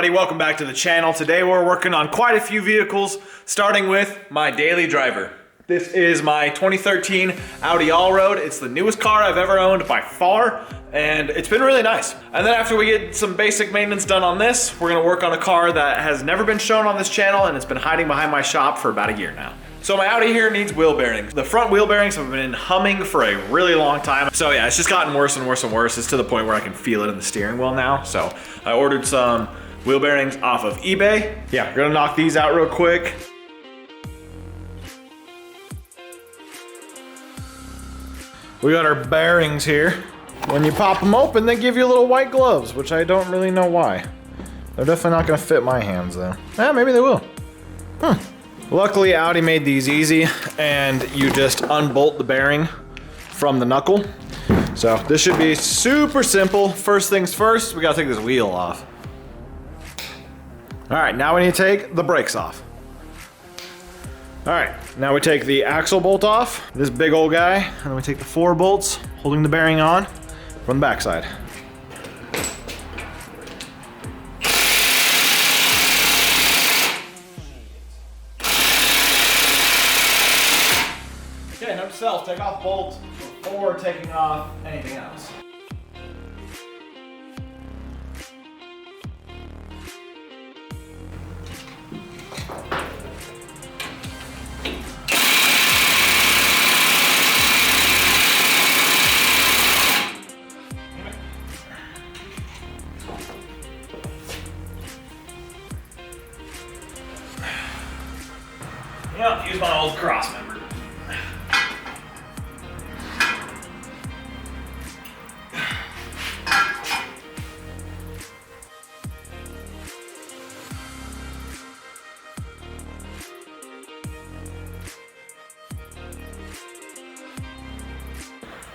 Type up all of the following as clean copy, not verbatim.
everybody, welcome back to the channel. Today we're working on quite a few vehicles, starting with my daily driver. This is my 2013 Audi Allroad. It's the newest car I've ever owned by far, and it's been really nice. And then after we get some basic maintenance done on this, we're gonna work on a car that has never been shown on this channel, and it's been hiding behind my shop for about a year now. So my Audi here needs wheel bearings. The front wheel bearings have been humming for a really long time. So yeah, it's just gotten worse and worse and worse. It's to the point where I can feel it in the steering wheel now. So I ordered some wheel bearings off of eBay. Yeah, we're gonna knock these out real quick. We got our bearings here. When you pop them open, they give you little white gloves, which I don't really know why. They're definitely not gonna fit my hands though. Maybe they will. Luckily, Audi made these easy, and you just unbolt the bearing from the knuckle. So this should be super simple. First things first, we gotta take this wheel off. All right, now we need to take the brakes off. All right, now we take the axle bolt off, this big old guy, and then we take the 4 bolts holding the bearing on from the backside. Okay, note to self, take off bolts before taking off anything else. Yep, use my old cross member.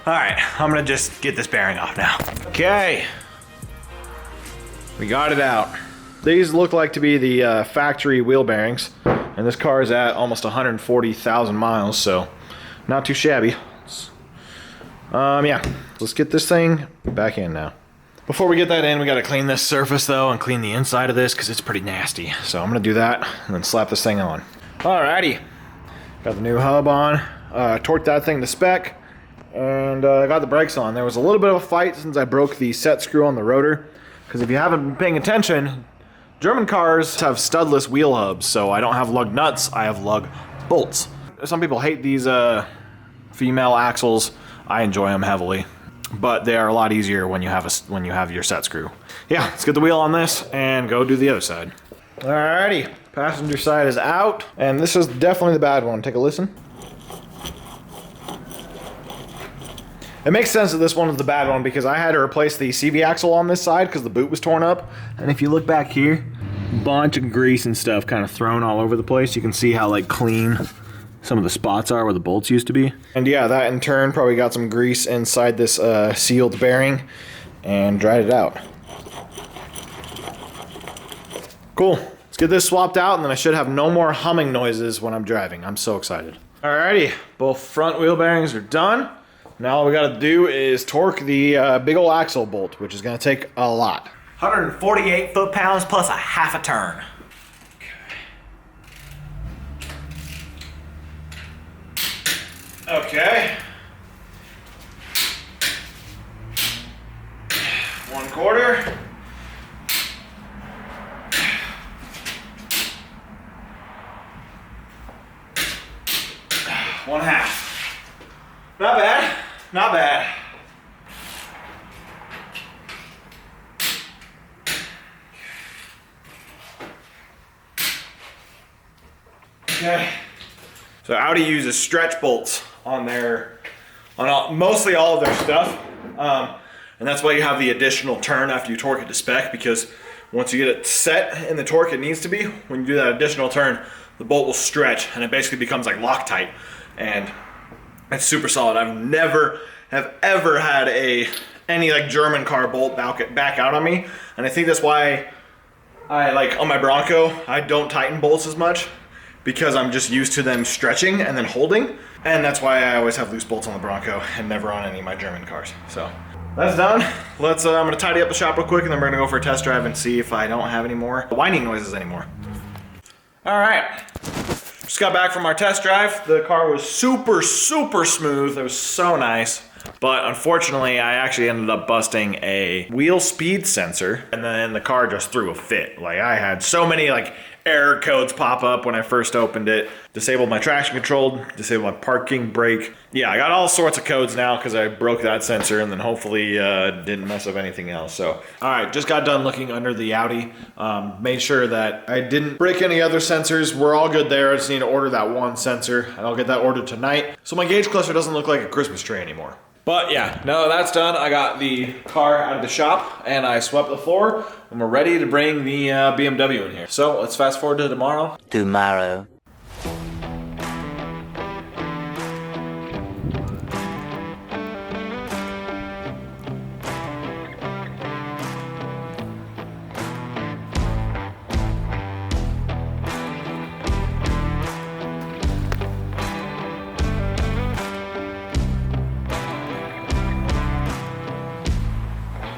All right, I'm gonna just get this bearing off now. Okay, we got it out. These look like to be the factory wheel bearings, and this car is at almost 140,000 miles, so not too shabby. Yeah, let's get this thing back in now. Before we get that in, we gotta clean this surface though, and clean the inside of this because it's pretty nasty. So I'm gonna do that and then slap this thing on. Alrighty, got the new hub on, torqued that thing to spec, and I got the brakes on. There was a little bit of a fight since I broke the set screw on the rotor, because if you haven't been paying attention, German cars have studless wheel hubs, so I don't have lug nuts, I have lug bolts. Some people hate these female axles. I enjoy them heavily, but they are a lot easier when you have your set screw. Yeah, let's get the wheel on this and go do the other side. Alrighty, passenger side is out, and this is definitely the bad one. Take a listen. It makes sense that this one is the bad one because I had to replace the CV axle on this side because the boot was torn up. And if you look back here, a bunch of grease and stuff kind of thrown all over the place. You can see how like clean some of the spots are where the bolts used to be. And yeah, that in turn probably got some grease inside this sealed bearing and dried it out. Cool, let's get this swapped out and then I should have no more humming noises when I'm driving. I'm so excited. Alrighty, both front wheel bearings are done. Now all we gotta do is torque the big ol' axle bolt, which is gonna take a lot. 148 foot-pounds plus a half a turn. Okay. 1/4. 1/2. Not bad. Not bad. Okay. So Audi uses stretch bolts on mostly all of their stuff. And that's why you have the additional turn after you torque it to spec, because once you get it set in the torque it needs to be, when you do that additional turn, the bolt will stretch and it basically becomes like Loctite. And it's super solid. I've never have ever had any like German car bolt back out on me, and I think that's why I like on my Bronco I don't tighten bolts as much, because I'm just used to them stretching and then holding, and that's why I always have loose bolts on the Bronco and never on any of my German cars. So that's done. I'm gonna tidy up the shop real quick and then we're gonna go for a test drive and see if I don't have any more whining noises anymore. All right, just got back from our test drive. The car was super, super smooth. It was so nice. But unfortunately, I actually ended up busting a wheel speed sensor and then the car just threw a fit. Like I had so many like error codes pop up when I first opened it. Disabled my traction control, disabled my parking brake. Yeah, I got all sorts of codes now because I broke that sensor and then hopefully didn't mess up anything else. So, all right, just got done looking under the Audi. Made sure that I didn't break any other sensors. We're all good there. I just need to order that one sensor and I'll get that ordered tonight. So my gauge cluster doesn't look like a Christmas tree anymore. But yeah, no, that's done. I got the car out of the shop and I swept the floor and we're ready to bring the BMW in here. So let's fast forward to tomorrow. Tomorrow.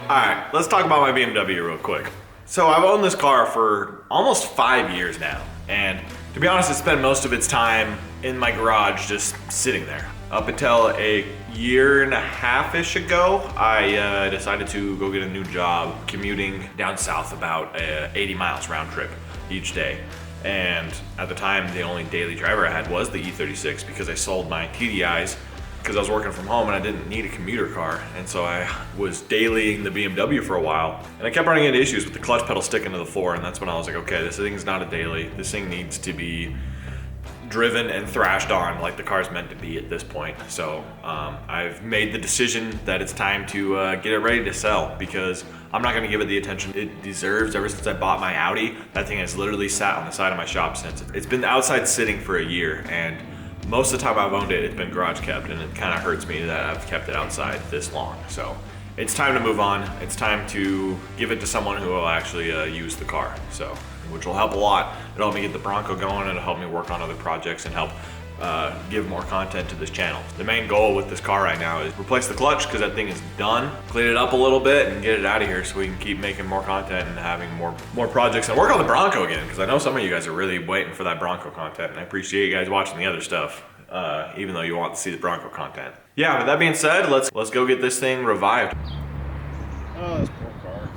Alright, let's talk about my BMW real quick. So I've owned this car for almost 5 years now, and to be honest, it's spent most of its time in my garage just sitting there. Up until a year and a half-ish ago, I decided to go get a new job commuting down south about 80 miles round trip each day. And at the time, the only daily driver I had was the E36 because I sold my TDIs because I was working from home and I didn't need a commuter car. And so I was dailying the BMW for a while. And I kept running into issues with the clutch pedal sticking to the floor. And that's when I was like, okay, this thing's not a daily. This thing needs to be driven and thrashed on like the car's meant to be at this point. So I've made the decision that it's time to get it ready to sell because I'm not gonna give it the attention it deserves. Ever since I bought my Audi, that thing has literally sat on the side of my shop since. It's been outside sitting for a year, and most of the time I've owned it, it's been garage kept, and it kind of hurts me that I've kept it outside this long. So it's time to move on. It's time to give it to someone who will actually use the car. So, which will help a lot. It'll help me get the Bronco going, it'll help me work on other projects and help give more content to this channel. The main goal with this car right now is replace the clutch because that thing is done, clean it up a little bit and get it out of here so we can keep making more content and having more projects and work on the Bronco again, because I know some of you guys are really waiting for that Bronco content, and I appreciate you guys watching the other stuff, even though you want to see the Bronco content. Yeah, with that being said, let's go get this thing revived. Oh, this poor car.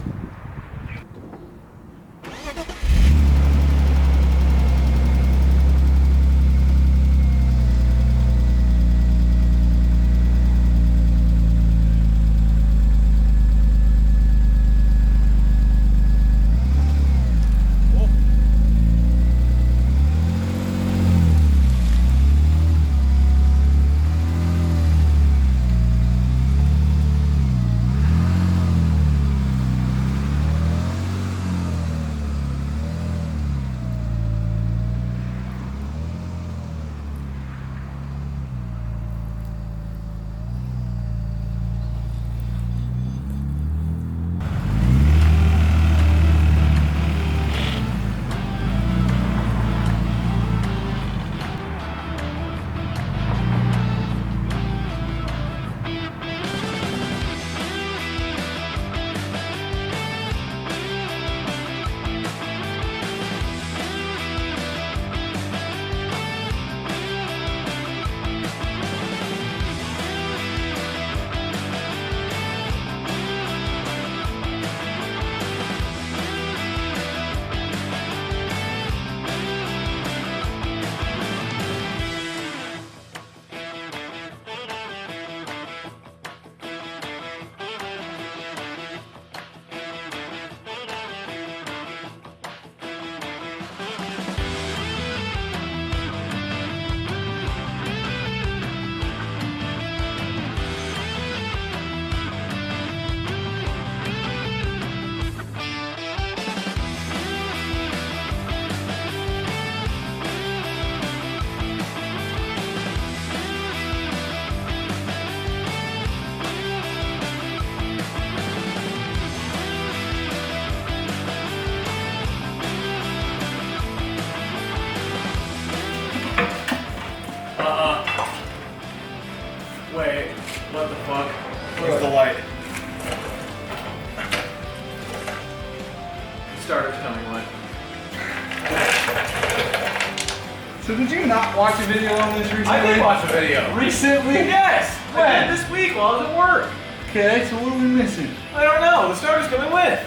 So did you not watch a video on this recently? I did watch a video. Recently? Yes. When? I did this week while I was at work. Okay, so what are we missing? I don't know. The starter's coming with.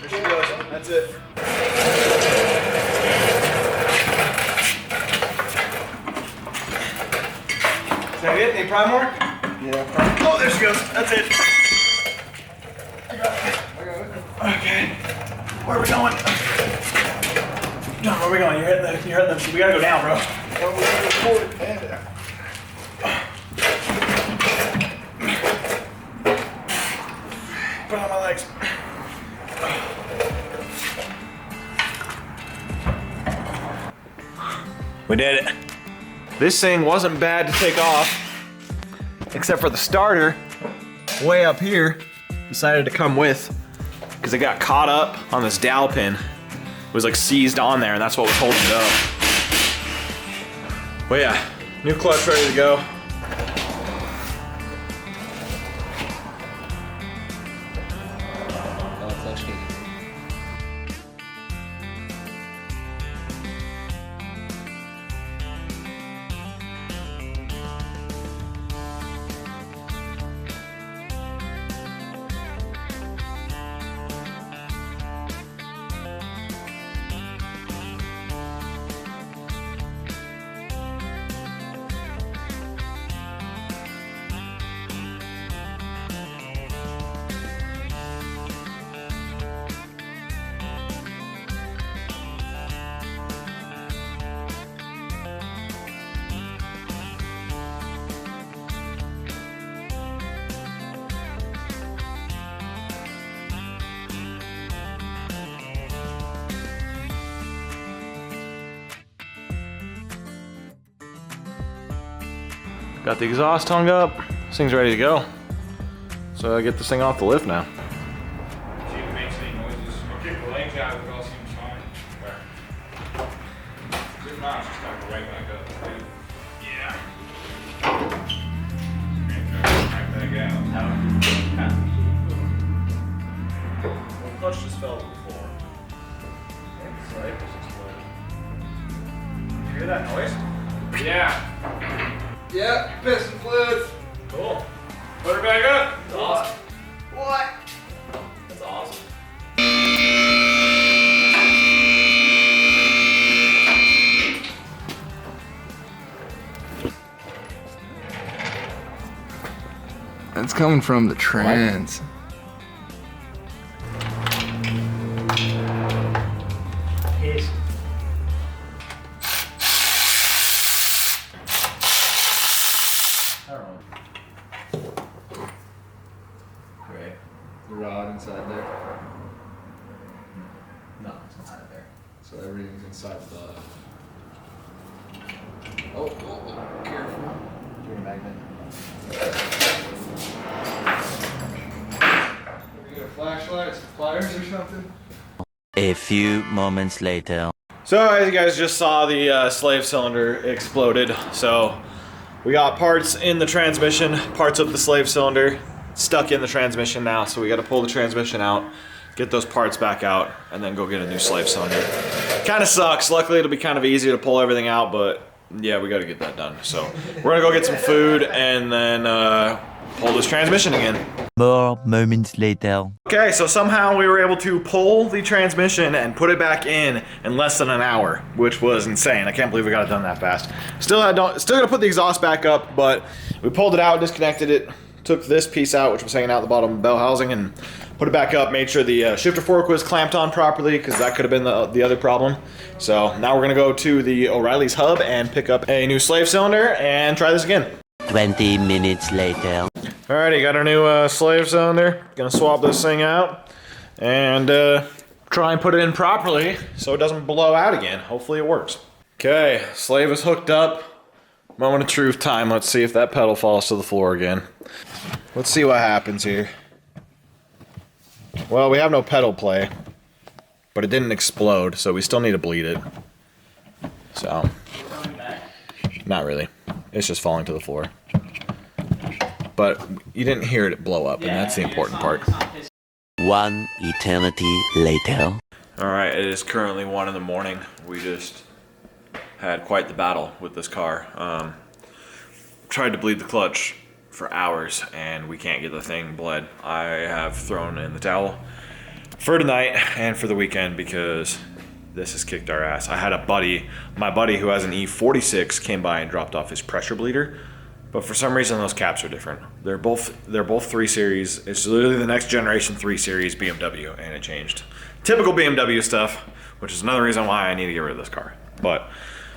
There she goes. That's it. Is that it? Any prime more? Yeah. Oh, there she goes. That's it. I got it. Okay. Where are we going? John, where are we going? You're hitting the, we gotta go down, bro. Well, we're gonna record it and Put it on my legs. We did it. This thing wasn't bad to take off, except for the starter, way up here, decided to come with, because it got caught up on this dowel pin. It was like seized on there, and that's what was holding it up. But yeah, new clutch ready to go. Got the exhaust hung up. This thing's ready to go. So I get this thing off the lift now. See if it makes any noises. I'll kick the legs out if it all seems fine. If not, it's just gotta go right back up. Yeah. Right back out. The clutch just fell to the floor. You hear that noise? Yeah. yeah, piston fluid. Cool. Put her back up. That's awesome. What? That's awesome. That's coming from the trans. Yes. Right. The rod inside there. No, it's not there. So everything's inside the. Oh, careful. Give me a magnet. We got a flashlight, some pliers or something? A few moments later. So as you guys just saw, the slave cylinder exploded. So we got parts in the transmission, parts of the slave cylinder stuck in the transmission now. So we got to pull the transmission out, get those parts back out, and then go get a new slave cylinder. Kind of sucks. Luckily it'll be kind of easy to pull everything out, but yeah, we got to get that done. So we're gonna go get some food and then pull this transmission again. More moments later. Okay, so somehow we were able to pull the transmission and put it back in less than an hour, which was insane. I can't believe we got it done that fast. Still gotta put the exhaust back up, but we pulled it out, disconnected it, took this piece out, which was hanging out the bottom of the bell housing, and put it back up, made sure the shifter fork was clamped on properly, because that could have been the other problem. So now we're gonna go to the O'Reilly's hub and pick up a new slave cylinder and try this again. 20 minutes later. Alrighty, got our new slave cylinder. Gonna swap this thing out and try and put it in properly so it doesn't blow out again. Hopefully it works. Okay, slave is hooked up. Moment of truth time. Let's see if that pedal falls to the floor again. Let's see what happens here. Well, we have no pedal play, but it didn't explode, so we still need to bleed it. So, not really. It's just falling to the floor. but you didn't hear it blow up, and that's the important part. One eternity later. All right, it is currently 1 in the morning. We just had quite the battle with this car. Tried to bleed the clutch for hours, and we can't get the thing bled. I have thrown in the towel for tonight and for the weekend because this has kicked our ass. I had my buddy who has an E36 came by and dropped off his pressure bleeder, but for some reason those caps are different. They're both 3 Series. It's literally the next generation 3 Series BMW, and it changed. Typical BMW stuff, which is another reason why I need to get rid of this car. But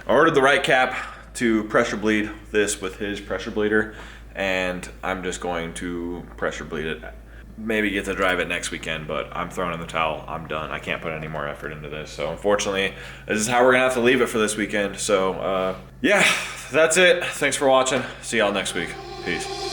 I ordered the right cap to pressure bleed this with his pressure bleeder, and I'm just going to pressure bleed it. Maybe get to drive it next weekend, but I'm throwing in the towel. I'm done. I can't put any more effort into this. So unfortunately, this is how we're gonna have to leave it for this weekend. So yeah, that's it. Thanks for watching. See y'all next week. Peace.